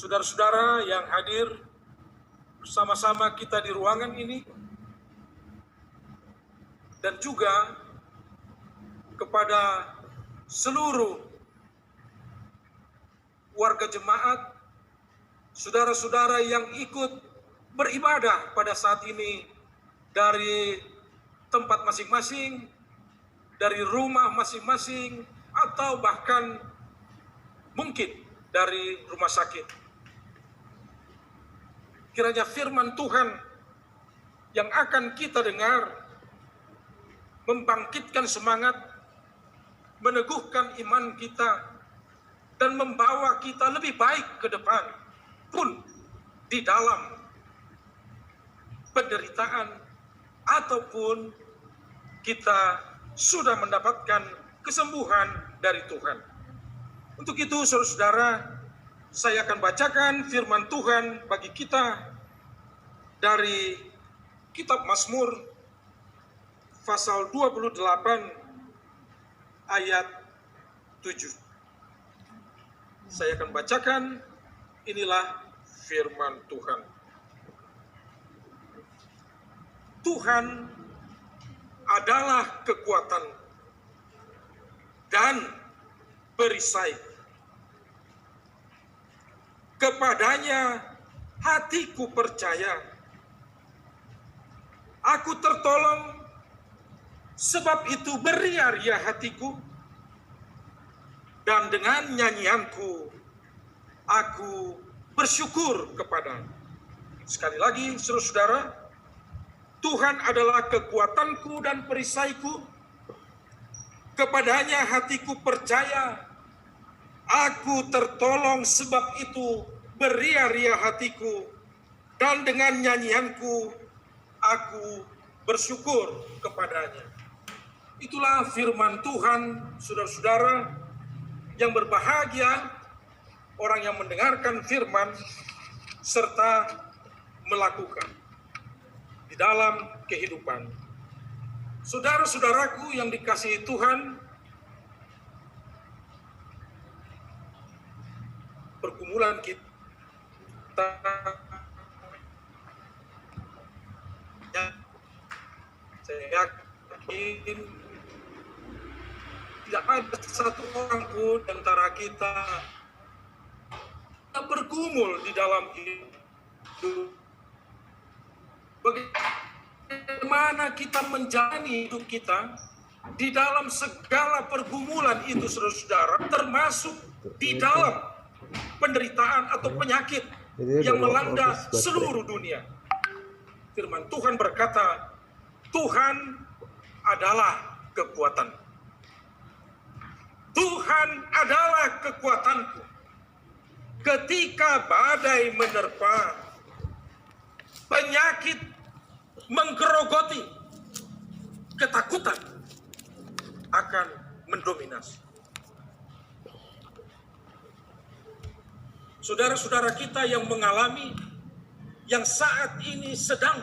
saudara-saudara yang hadir bersama-sama kita di ruangan ini, dan juga kepada seluruh warga jemaat, saudara-saudara yang ikut beribadah pada saat ini dari tempat masing-masing, dari rumah masing-masing, atau bahkan mungkin dari rumah sakit. Kiranya firman Tuhan yang akan kita dengar membangkitkan semangat, meneguhkan iman kita, dan membawa kita lebih baik ke depan pun di dalam penderitaan ataupun kita sudah mendapatkan kesembuhan dari Tuhan. Untuk itu, saudara-saudara, saya akan bacakan firman Tuhan bagi kita dari kitab Mazmur pasal 28 ayat 7. Saya akan bacakan, inilah firman Tuhan. Tuhan adalah kekuatan dan perisai. Kepadanya hatiku percaya. Aku tertolong, sebab itu beria-ria hatiku, dan dengan nyanyianku aku bersyukur kepada-Nya. Sekali lagi, saudara-saudara, Tuhan adalah kekuatanku dan perisaiku. Kepadanya hatiku percaya. Aku tertolong, sebab itu beria-ria hatiku, dan dengan nyanyianku aku bersyukur kepada-Nya. Itulah firman Tuhan, saudara-saudara, yang berbahagia orang yang mendengarkan firman serta melakukan di dalam kehidupan. Saudara-saudaraku yang dikasihi Tuhan, pergumulan kita saya yakin tidak ada satu orang pun antara kita yang bergumul di dalam hidup. Bagaimana kita menjalani hidup kita di dalam segala pergumulan itu, saudara-saudara, termasuk di dalam penderitaan atau penyakit yang melanda seluruh dunia. Firman Tuhan berkata, Tuhan adalah kekuatan. Tuhan adalah kekuatanku. Ketika badai menerpa, penyakit menggerogoti, ketakutan akan mendominasi. Saudara-saudara kita yang mengalami, yang saat ini sedang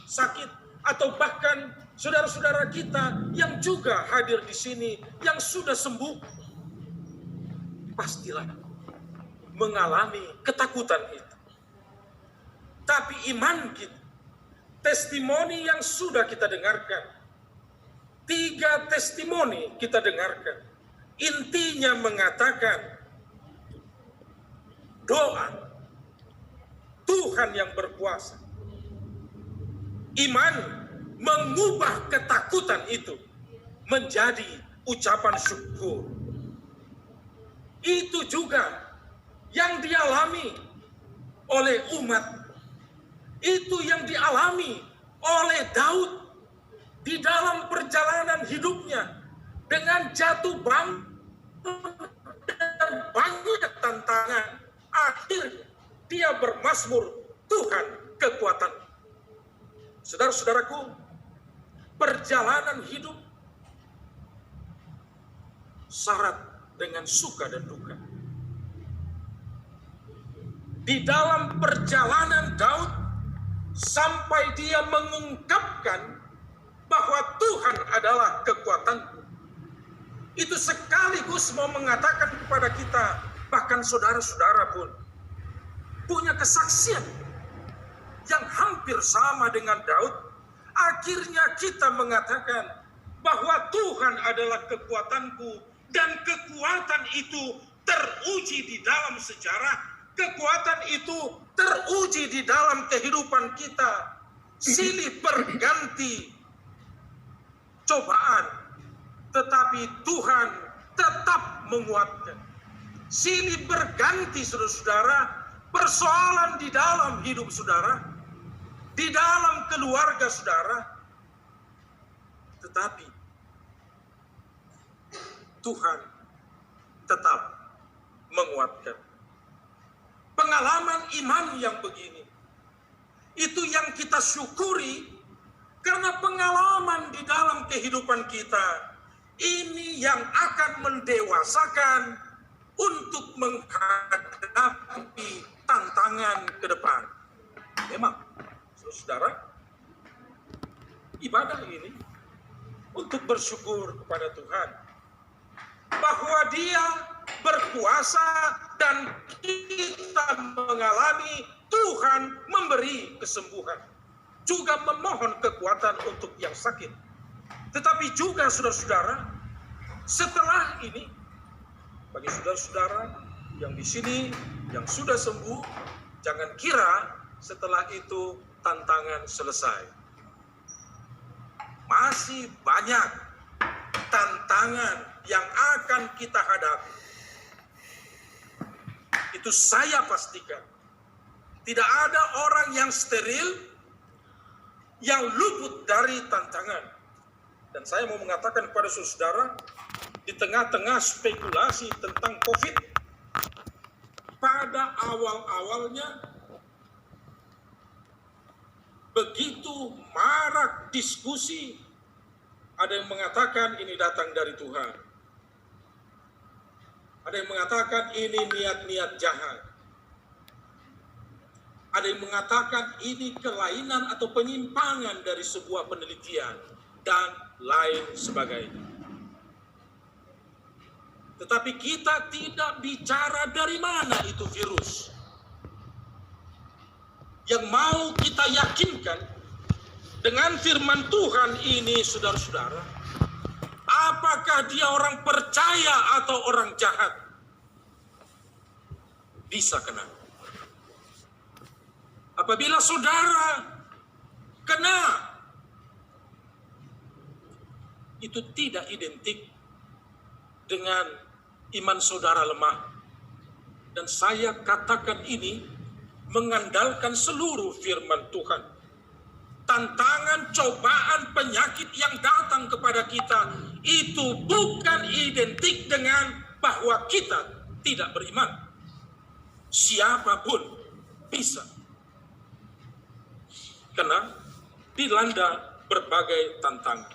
sakit, atau bahkan saudara-saudara kita yang juga hadir di sini, yang sudah sembuh, pastilah mengalami ketakutan itu. Tapi iman kita, testimoni yang sudah kita dengarkan, 3 testimoni kita dengarkan, intinya mengatakan doa, Tuhan yang berkuasa. Iman mengubah ketakutan itu menjadi ucapan syukur. Itu juga yang dialami oleh umat. Itu yang dialami oleh Daud di dalam perjalanan hidupnya dengan jatuh bangun dan banyak tantangan. Akhirnya dia bermazmur, Tuhan kekuatan. Saudara-saudaraku, perjalanan hidup syarat dengan suka dan duka. Di dalam perjalanan Daud, sampai dia mengungkapkan bahwa Tuhan adalah kekuatanku, itu sekaligus mau mengatakan kepada kita, bahkan saudara-saudara pun, punya kesaksian yang hampir sama dengan Daud, akhirnya kita mengatakan bahwa Tuhan adalah kekuatanku, dan kekuatan itu teruji di dalam sejarah, kekuatan itu teruji di dalam kehidupan kita. Silih berganti cobaan, tetapi Tuhan tetap menguatkan. Silih berganti saudara-saudara, persoalan di dalam hidup saudara, di dalam keluarga saudara, tetapi Tuhan tetap menguatkan. Pengalaman iman yang begini, itu yang kita syukuri, karena pengalaman di dalam kehidupan kita, ini yang akan mendewasakan untuk menghadapi tantangan ke depan. Memang, saudara, ibadah ini untuk bersyukur kepada Tuhan bahwa Dia berkuasa dan kita mengalami Tuhan memberi kesembuhan, juga memohon kekuatan untuk yang sakit. Tetapi juga saudara-saudara, setelah ini, bagi saudara-saudara yang di sini yang sudah sembuh, jangan kira setelah itu tantangan selesai. Masih banyak tantangan yang akan kita hadapi. Itu saya pastikan. Tidak ada orang yang steril, yang luput dari tantangan. Dan saya mau mengatakan kepada saudara, di tengah-tengah spekulasi tentang COVID, pada awal-awalnya begitu marak diskusi, ada yang mengatakan ini datang dari Tuhan, ada yang mengatakan ini niat-niat jahat, ada yang mengatakan ini kelainan atau penyimpangan dari sebuah penelitian, dan lain sebagainya. Tetapi kita tidak bicara dari mana itu virus. Yang mau kita yakinkan dengan firman Tuhan ini, saudara-saudara, apakah dia orang percaya atau orang jahat, bisa kena. Apabila saudara kena, itu tidak identik dengan iman saudara lemah. Dan saya katakan ini mengandalkan seluruh firman Tuhan. Tantangan, cobaan, penyakit yang datang kepada kita itu bukan identik dengan bahwa kita tidak beriman. Siapapun bisa kena dilanda berbagai tantangan.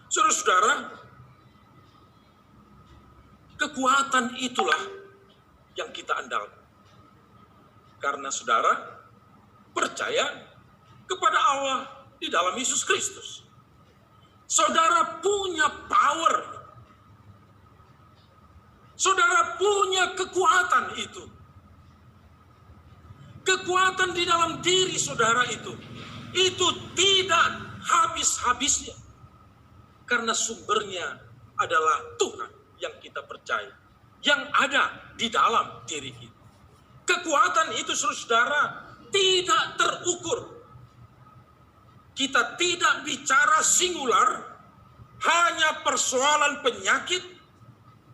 Saudara-saudara, kekuatan itulah yang kita andalkan. Karena saudara percaya kepada Allah di dalam Yesus Kristus. Saudara punya power. Saudara punya kekuatan itu. Kekuatan di dalam diri saudara itu tidak habis-habisnya. Karena sumbernya adalah Tuhan yang kita percaya, yang ada di dalam diri kita. Kekuatan itu, saudara, tidak terukur. Kita tidak bicara singular, hanya persoalan penyakit,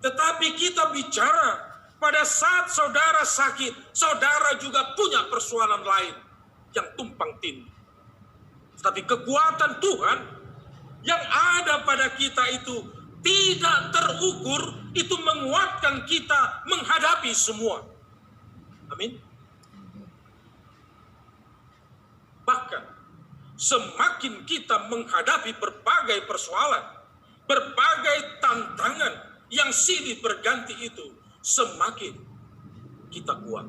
tetapi kita bicara pada saat saudara sakit, saudara juga punya persoalan lain yang tumpang tindih. Tetapi kekuatan Tuhan yang ada pada kita itu tidak terukur, itu menguatkan kita menghadapi semua. Amin. Bahkan semakin kita menghadapi berbagai persoalan, berbagai tantangan yang silih berganti itu, semakin kita kuat.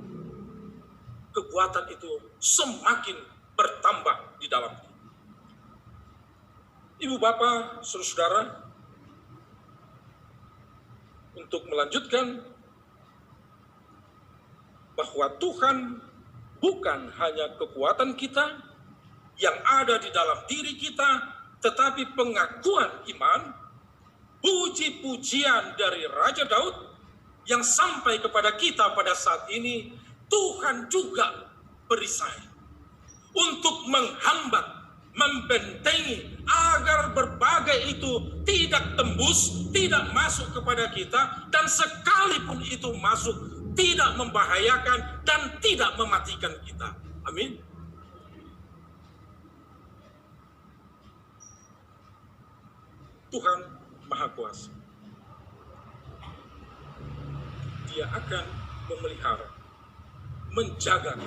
Kekuatan itu semakin bertambah di dalam kita. Ibu bapak, saudara-saudara, untuk melanjutkan bahwa Tuhan bukan hanya kekuatan kita yang ada di dalam diri kita, tetapi pengakuan iman, puji-pujian dari Raja Daud yang sampai kepada kita pada saat ini. Tuhan juga perisai untuk menghambat, membentengi agar berbagai itu tidak tembus, tidak masuk kepada kita, dan sekalipun itu masuk tidak membahayakan dan tidak mematikan kita. Amin. Tuhan Maha Kuasa. Dia akan memelihara, menjaga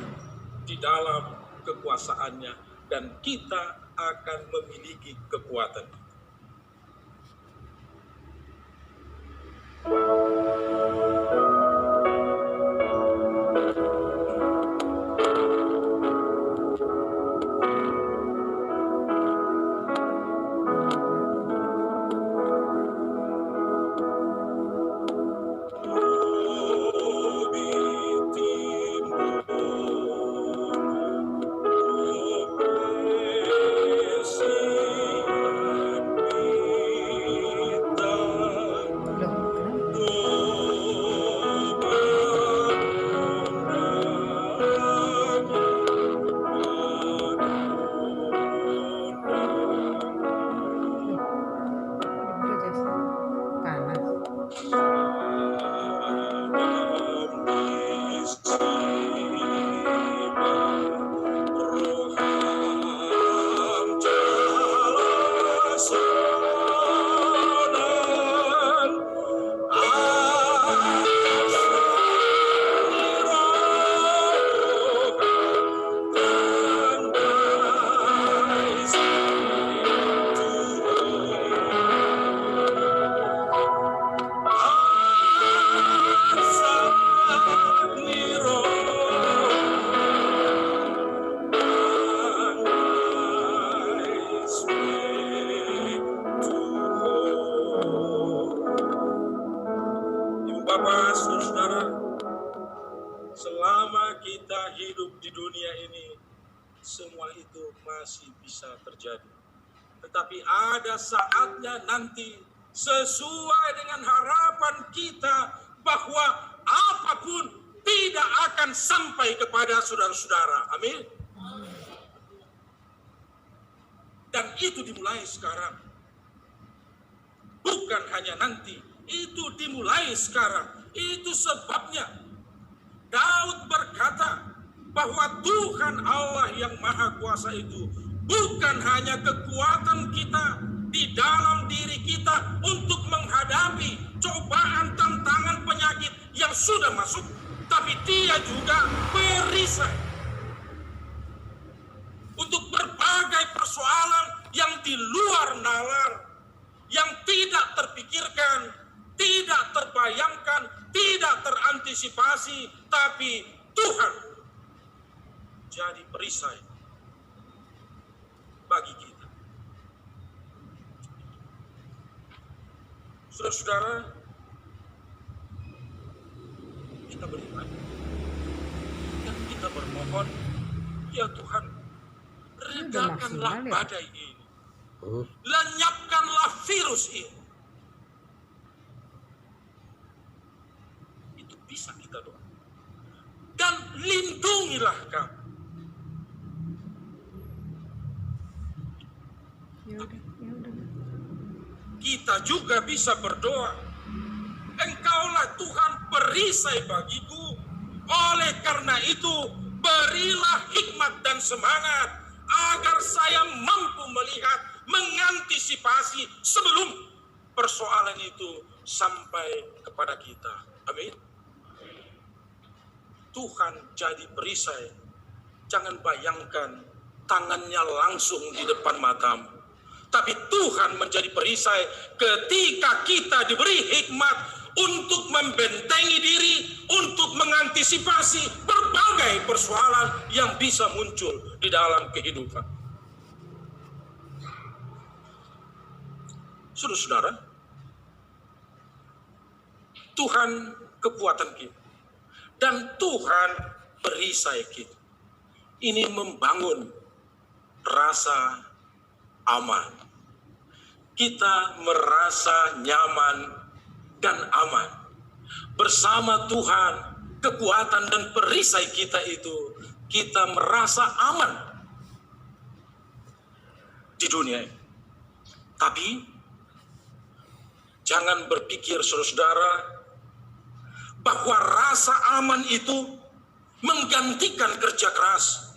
di dalam kekuasaannya, dan kita akan memiliki kekuatan. Selama kita hidup di dunia ini, semua itu masih bisa terjadi. Tetapi ada saatnya nanti, sesuai dengan harapan kita, bahwa apapun tidak akan sampai kepada saudara-saudara. Amin. Dan itu dimulai sekarang. Bukan hanya nanti, itu dimulai sekarang. Itu sebabnya Daud berkata bahwa Tuhan Allah yang Maha Kuasa itu bukan hanya kekuatan kita di dalam diri kita untuk menghadapi cobaan, tantangan, penyakit yang sudah masuk, tapi Dia juga perisai untuk berbagai persoalan yang di luar nalar, yang tidak terpikirkan, tidak terbayangkan, tidak terantisipasi, tapi Tuhan jadi perisai bagi kita. Saudara-saudara, kita beriman dan kita bermohon, ya Tuhan, redakanlah badai ini, lenyapkanlah virus ini. Itu bisa kita doa. Dan lindungilah kami. Kita juga bisa berdoa, Engkaulah Tuhan perisai bagiku, oleh karena itu berilah hikmat dan semangat agar saya mampu melihat, mengantisipasi sebelum persoalan itu sampai kepada kita. Amin. Tuhan jadi perisai. Jangan bayangkan tangannya langsung di depan matamu. Tapi Tuhan menjadi perisai ketika kita diberi hikmat untuk membentengi diri, untuk mengantisipasi berbagai persoalan yang bisa muncul di dalam kehidupan. Saudara-saudara, Tuhan kekuatan kita dan Tuhan perisai kita. ini membangun rasa aman. Kita merasa nyaman dan aman. Bersama Tuhan, kekuatan dan perisai kita itu, kita merasa aman di dunia ini. Tapi jangan berpikir saudara bahwa rasa aman itu menggantikan kerja keras.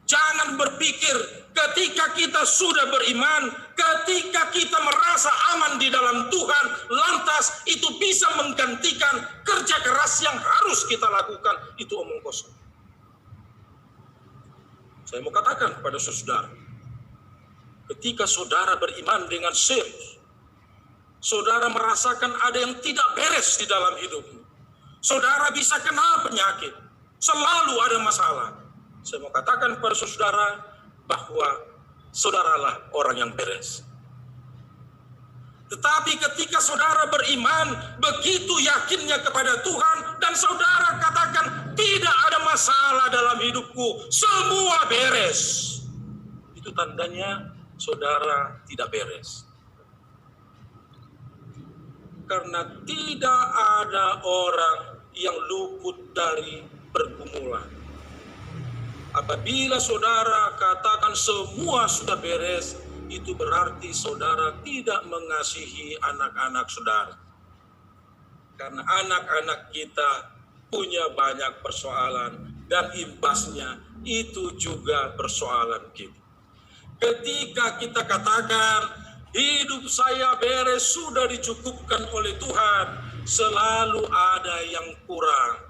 Jangan berpikir ketika kita sudah beriman, ketika kita merasa aman di dalam Tuhan, lantas itu bisa menggantikan kerja keras yang harus kita lakukan. Itu omong kosong. Saya mau katakan kepada saudara, ketika saudara beriman dengan serius, saudara merasakan ada yang tidak beres di dalam hidupmu. Saudara bisa kena penyakit, selalu ada masalah. Saya mau katakan kepada saudara bahwa saudaralah orang yang beres. Tetapi ketika saudara beriman, begitu yakinnya kepada Tuhan, dan saudara katakan tidak ada masalah dalam hidupku, semua beres. Itu tandanya saudara tidak beres. Karena tidak ada orang yang luput dari pergumulan. Apabila saudara katakan semua sudah beres, itu berarti saudara tidak mengasihi anak-anak saudara. Karena anak-anak kita punya banyak persoalan dan imbasnya itu juga persoalan kita. Ketika kita katakan hidup saya beres, sudah dicukupkan oleh Tuhan, selalu ada yang kurang.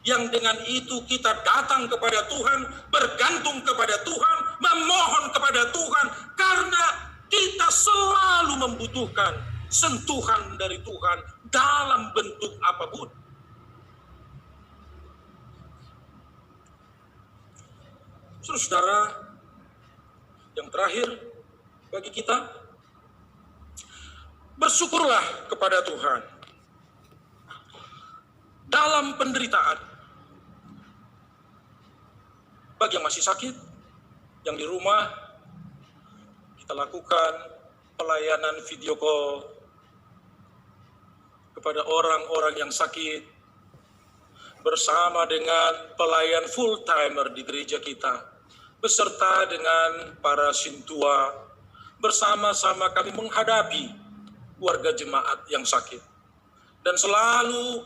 Yang dengan itu kita datang kepada Tuhan, bergantung kepada Tuhan, memohon kepada Tuhan, karena kita selalu membutuhkan sentuhan dari Tuhan dalam bentuk apapun. Saudara, yang terakhir bagi kita, bersyukurlah kepada Tuhan dalam penderitaan. Bagi yang masih sakit, yang di rumah, kita lakukan pelayanan video call kepada orang-orang yang sakit bersama dengan pelayan full timer di gereja kita, beserta dengan para sintua. Bersama-sama kami menghadapi warga jemaat yang sakit. Dan selalu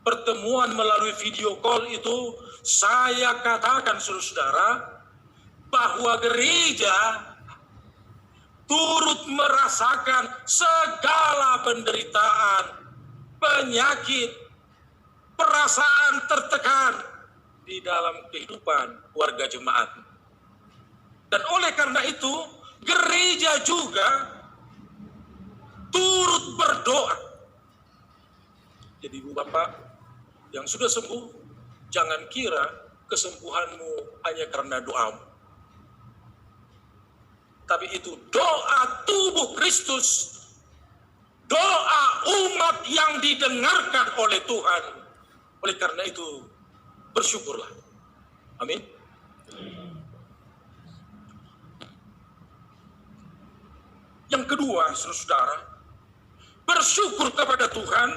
pertemuan melalui video call itu, saya katakan saudara, bahwa gereja turut merasakan segala penderitaan, penyakit, perasaan tertekan di dalam kehidupan warga jemaat. Dan oleh karena itu, gereja juga turut berdoa. Jadi Ibu Bapak yang sudah sembuh, jangan kira kesembuhanmu hanya karena doamu. Tapi itu doa tubuh Kristus, doa umat yang didengarkan oleh Tuhan. Oleh karena itu, bersyukurlah. Amin. Yang kedua, saudara, bersyukur kepada Tuhan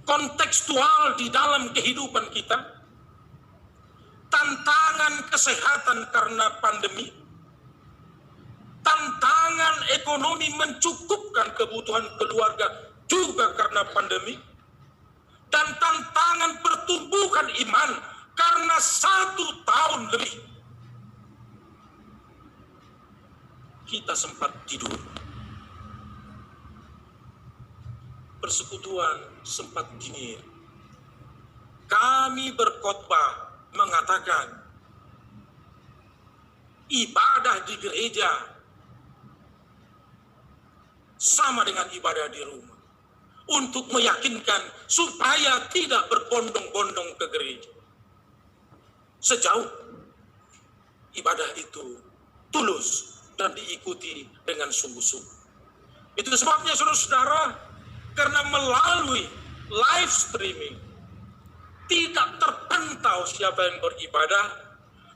kontekstual di dalam kehidupan kita, tantangan kesehatan karena pandemi, tantangan ekonomi mencukupkan kebutuhan keluarga juga karena pandemi, dan tantangan pertumbuhan iman karena 1 tahun lebih kita sempat tidur. Persekutuan sempat dingin. Kami berkhotbah mengatakan ibadah di gereja sama dengan ibadah di rumah, untuk meyakinkan supaya tidak berbondong-bondong ke gereja. Sejauh ibadah itu tulus dan diikuti dengan sungguh-sungguh. Itu sebabnya saudara-saudara, karena melalui live streaming, tidak terpantau siapa yang beribadah,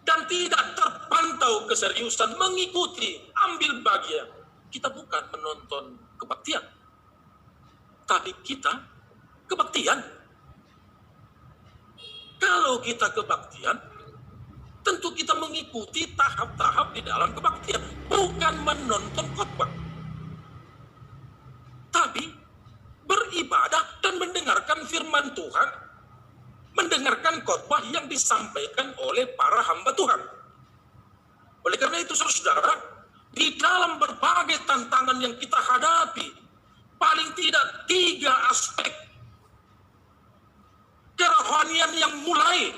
dan tidak terpantau keseriusan mengikuti, ambil bagian. Kita bukan menonton kebaktian, tapi kita kebaktian. Kalau kita kebaktian, tentu kita mengikuti tahap-tahap di dalam kebaktian, bukan menonton khotbah, tapi beribadah dan mendengarkan firman Tuhan, mendengarkan khotbah yang disampaikan oleh para hamba Tuhan. Oleh karena itu, saudara, di dalam berbagai tantangan yang kita hadapi, paling tidak 3 aspek kerohanian yang mulai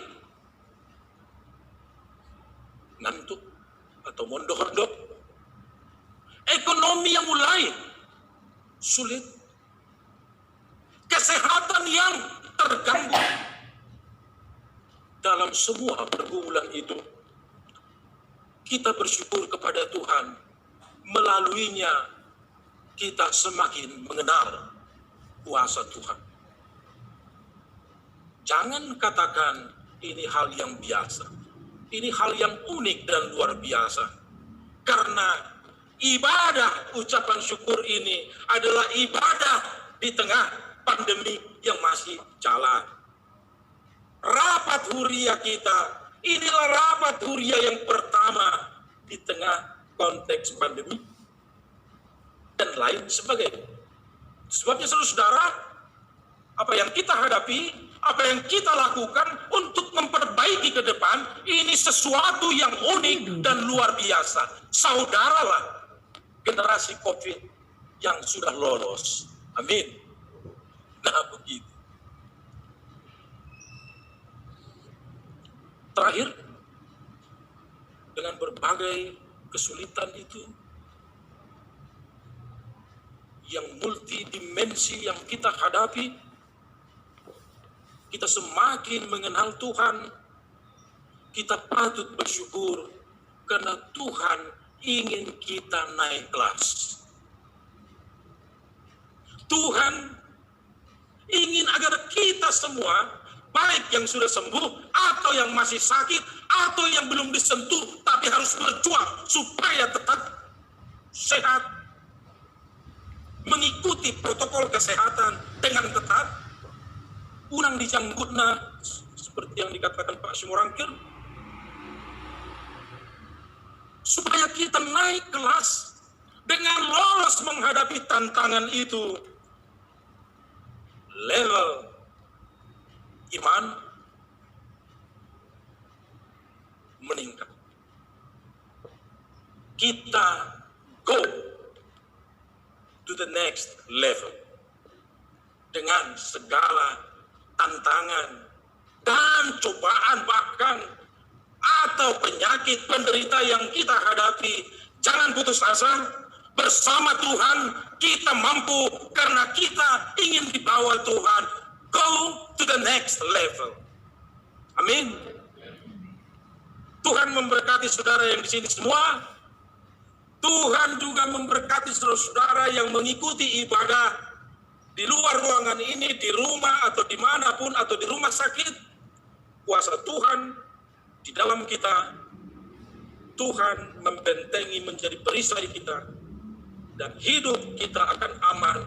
ngantuk atau mondok-mondok, ekonomi yang mulai sulit, kesehatan yang terganggu. Dalam semua pergumulan itu, kita bersyukur kepada Tuhan. Melaluinya, kita semakin mengenal kuasa Tuhan. Jangan katakan ini hal yang biasa. Ini hal yang unik dan luar biasa. Karena ibadah ucapan syukur ini adalah ibadah di tengah pandemi yang masih jalan. Rapat huria kita, inilah rapat huria yang pertama di tengah konteks pandemi dan lain sebagainya. Sebabnya saudara, apa yang kita hadapi, apa yang kita lakukan untuk memperbaiki ke depan, ini sesuatu yang unik dan luar biasa. Saudaralah generasi COVID yang sudah lolos. Amin. Nah, begitu. Terakhir, dengan berbagai kesulitan itu, yang multidimensi yang kita hadapi, kita semakin mengenal Tuhan. Kita patut bersyukur karena Tuhan ingin kita naik kelas. Tuhan ingin agar kita semua, baik yang sudah sembuh atau yang masih sakit atau yang belum disentuh tapi harus berjuang supaya tetap sehat, mengikuti protokol kesehatan dengan ketat, unang dijanggutna seperti yang dikatakan Pak Simorangkir, supaya kita naik kelas dengan lolos menghadapi tantangan itu. Level iman meningkat. Kita go to the next level dengan segala tantangan dan cobaan bahkan atau penyakit penderita yang kita hadapi. Jangan putus asa. Bersama Tuhan kita mampu karena kita ingin dibawa Tuhan. Go to the next level. Amin. Tuhan memberkati saudara yang di sini semua. Tuhan juga memberkati saudara-saudara yang mengikuti ibadah di luar ruangan ini, di rumah atau dimanapun, atau di rumah sakit. Kuasa Tuhan di dalam kita. Tuhan membentengi menjadi perisai kita. Dan hidup kita akan aman.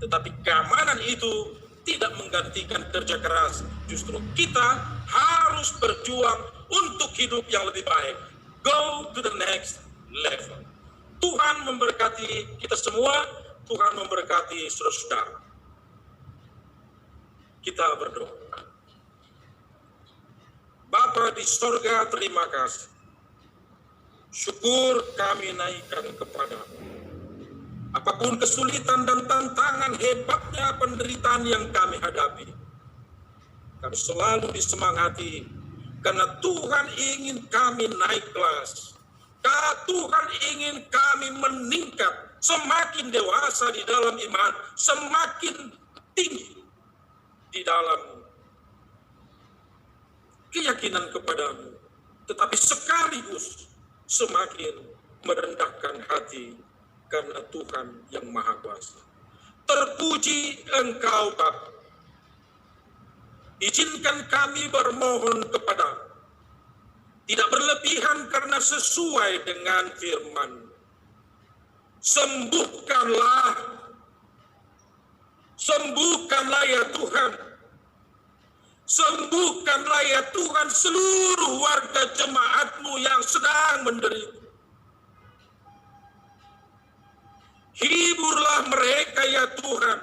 Tetapi keamanan itu tidak menggantikan kerja keras. Justru kita harus berjuang untuk hidup yang lebih baik. Go to the next level. Tuhan memberkati kita semua. Tuhan memberkati saudara-saudara. Kita berdoa. Bapa di sorga, terima kasih. Syukur kami naikkan kepadamu. Apapun kesulitan dan tantangan hebatnya penderitaan yang kami hadapi, kami selalu disemangati karena Tuhan ingin kami naik kelas. Karena Tuhan ingin kami meningkat, semakin dewasa di dalam iman, semakin tinggi di dalam keyakinan kepadamu, tetapi sekaligus semakin merendahkan hati karena Tuhan yang Maha Kuasa. Terpuji Engkau Bapa, izinkan kami bermohon kepadamu, tidak berlebihan karena sesuai dengan firman. Sembuhkanlah ya Tuhan. Sembuhkanlah ya Tuhan seluruh warga jemaat-Mu yang sedang menderita. Hiburlah mereka ya Tuhan,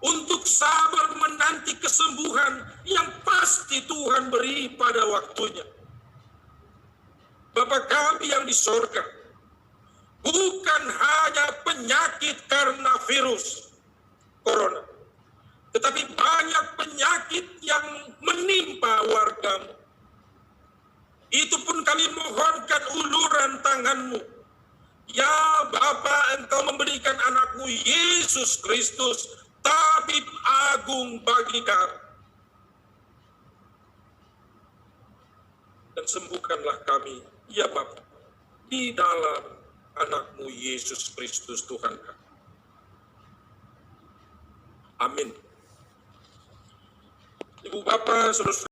untuk sabar menanti kesembuhan yang pasti Tuhan beri pada waktunya. Bapa kami yang di sorga, bukan hanya penyakit karena virus corona, tetapi banyak penyakit yang menimpa warga-Mu. Itu pun kami mohonkan uluran tangan-Mu. Ya Bapa, Engkau memberikan anak-Mu Yesus Kristus, tabib agung bagi kami. Dan sembuhkanlah kami, ya Bapa, di dalam anak-Mu Yesus Kristus Tuhan kami. Amin. Ibu Bapak, saudara